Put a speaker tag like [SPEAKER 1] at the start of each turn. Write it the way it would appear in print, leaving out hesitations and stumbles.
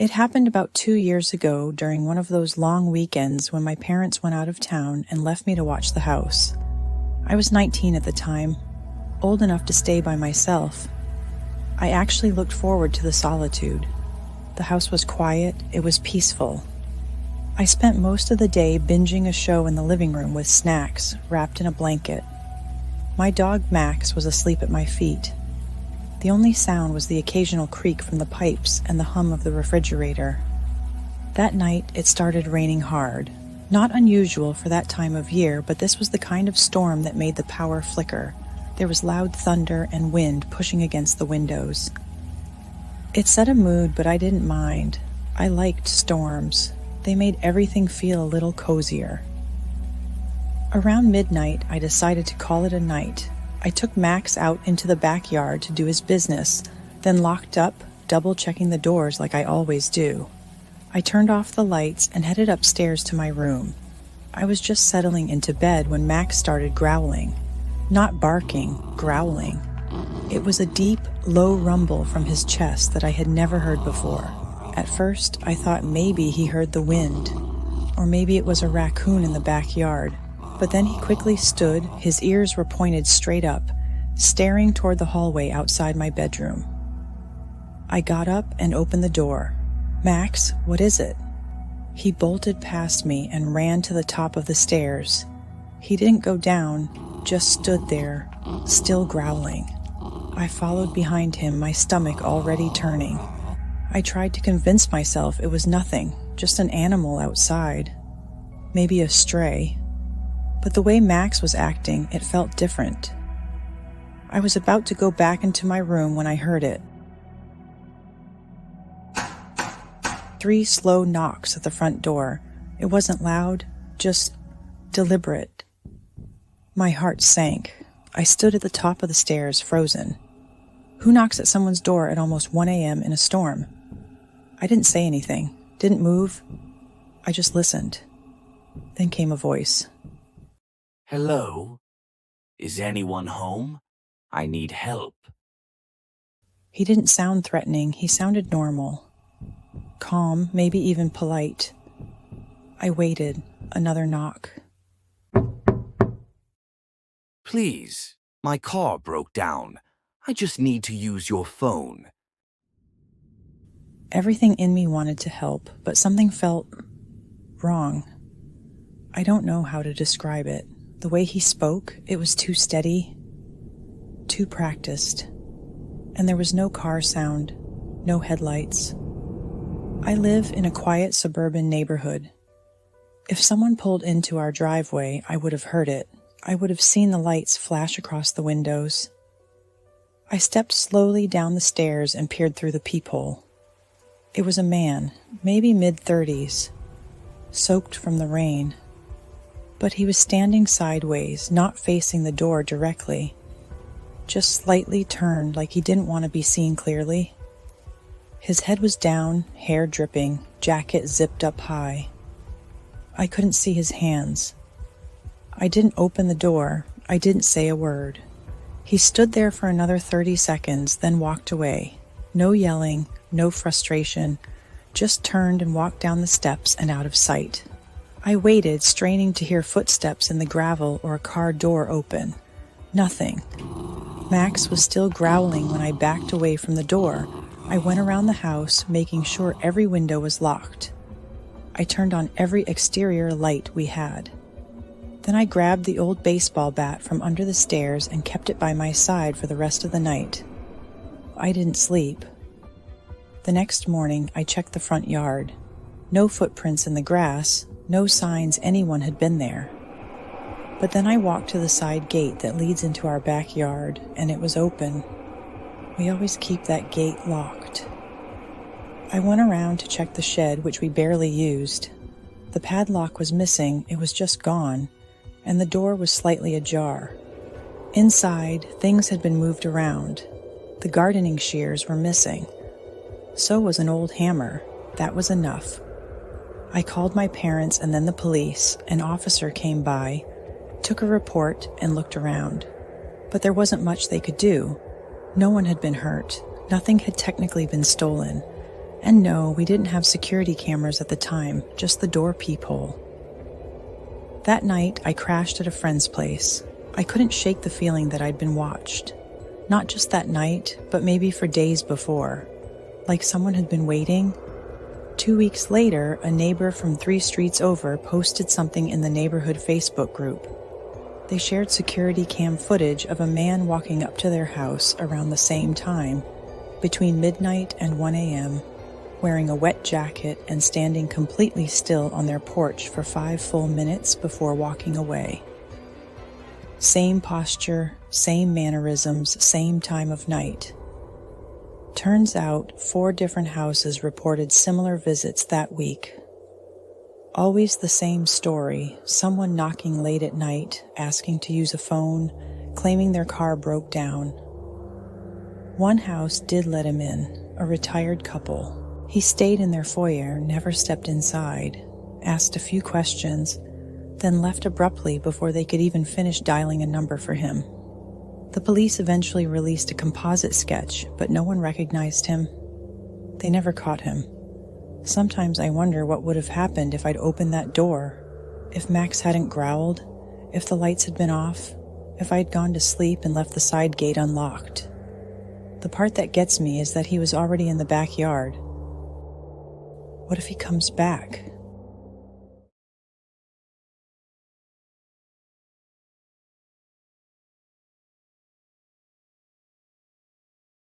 [SPEAKER 1] It happened about 2 years ago during one of those long weekends when my parents went out of town and left me to watch the house. I was 19 at the time, old enough to stay by myself. I actually looked forward to the solitude. The house was quiet, it was peaceful. I spent most of the day binging a show in the living room with snacks, wrapped in a blanket. My dog Max was asleep at my feet. The only sound was the occasional creak from the pipes and the hum of the refrigerator. That night, it started raining hard. Not unusual for that time of year, but this was the kind of storm that made the power flicker. There was loud thunder and wind pushing against the windows. It set a mood, but I didn't mind. I liked storms. They made everything feel a little cozier. Around midnight, I decided to call it a night. I took Max out into the backyard to do his business, then locked up, double-checking the doors like I always do. I turned off the lights and headed upstairs to my room. I was just settling into bed when Max started growling. Not barking, growling. It was a deep, low rumble from his chest that I had never heard before. At first, I thought maybe he heard the wind, or maybe it was a raccoon in the backyard. But then he quickly stood, his ears were pointed straight up, staring toward the hallway outside my bedroom. I got up and opened the door. "Max, what is it?" He bolted past me and ran to the top of the stairs. He didn't go down, just stood there, still growling. I followed behind him, my stomach already turning. I tried to convince myself it was nothing, just an animal outside. Maybe a stray. But the way Max was acting, it felt different. I was about to go back into my room when I heard it. 3 slow knocks at the front door. It wasn't loud, just deliberate. My heart sank. I stood at the top of the stairs, frozen. Who knocks at someone's door at almost 1 a.m. in a storm? I didn't say anything, didn't move. I just listened. Then came a voice.
[SPEAKER 2] "Hello? Is anyone home? I need help."
[SPEAKER 1] He didn't sound threatening, he sounded normal. Calm, maybe even polite. I waited. Another knock.
[SPEAKER 2] "Please, my car broke down. I just need to use your phone."
[SPEAKER 1] Everything in me wanted to help, but something felt wrong. I don't know how to describe it. The way he spoke, it was too steady, too practiced. And there was no car sound, no headlights. I live in a quiet suburban neighborhood. If someone pulled into our driveway, I would have heard it. I would have seen the lights flash across the windows. I stepped slowly down the stairs and peered through the peephole. It was a man, maybe mid-30s, soaked from the rain. But he was standing sideways, not facing the door directly, just slightly turned like he didn't want to be seen clearly. His head was down, hair dripping, jacket zipped up high. I couldn't see his hands. I didn't open the door. I didn't say a word. He stood there for another 30 seconds, then walked away. No yelling, no frustration, just turned and walked down the steps and out of sight. I waited, straining to hear footsteps in the gravel or a car door open. Nothing. Max was still growling when I backed away from the door. I went around the house, making sure every window was locked. I turned on every exterior light we had. Then I grabbed the old baseball bat from under the stairs and kept it by my side for the rest of the night. I didn't sleep. The next morning, I checked the front yard. No footprints in the grass, no signs anyone had been there. But then I walked to the side gate that leads into our backyard, and it was open. We always keep that gate locked. I went around to check the shed, which we barely used. The padlock was missing, it was just gone, and the door was slightly ajar. Inside, things had been moved around. The gardening shears were missing. So was an old hammer. That was enough. I called my parents and then the police. An officer came by, took a report, and looked around. But there wasn't much they could do. No one had been hurt. Nothing had technically been stolen. And no, we didn't have security cameras at the time, just the door peephole. That night, I crashed at a friend's place. I couldn't shake the feeling that I'd been watched. Not just that night, but maybe for days before. Like someone had been waiting. 2 weeks later, a neighbor from 3 streets over posted something in the neighborhood Facebook group. They shared security cam footage of a man walking up to their house around the same time, between midnight and 1 a.m., wearing a wet jacket and standing completely still on their porch for 5 full minutes before walking away. Same posture, same mannerisms, same time of night. Turns out 4 different houses reported similar visits that week. Always the same story, someone knocking late at night, asking to use a phone, claiming their car broke down. One house did let him in, a retired couple. He stayed in their foyer, never stepped inside, asked a few questions, then left abruptly before they could even finish dialing a number for him. The police eventually released a composite sketch, but no one recognized him. They never caught him. Sometimes I wonder what would have happened if I'd opened that door, if Max hadn't growled, if the lights had been off, if I'd gone to sleep and left the side gate unlocked. The part that gets me is that he was already in the backyard. What if he comes back?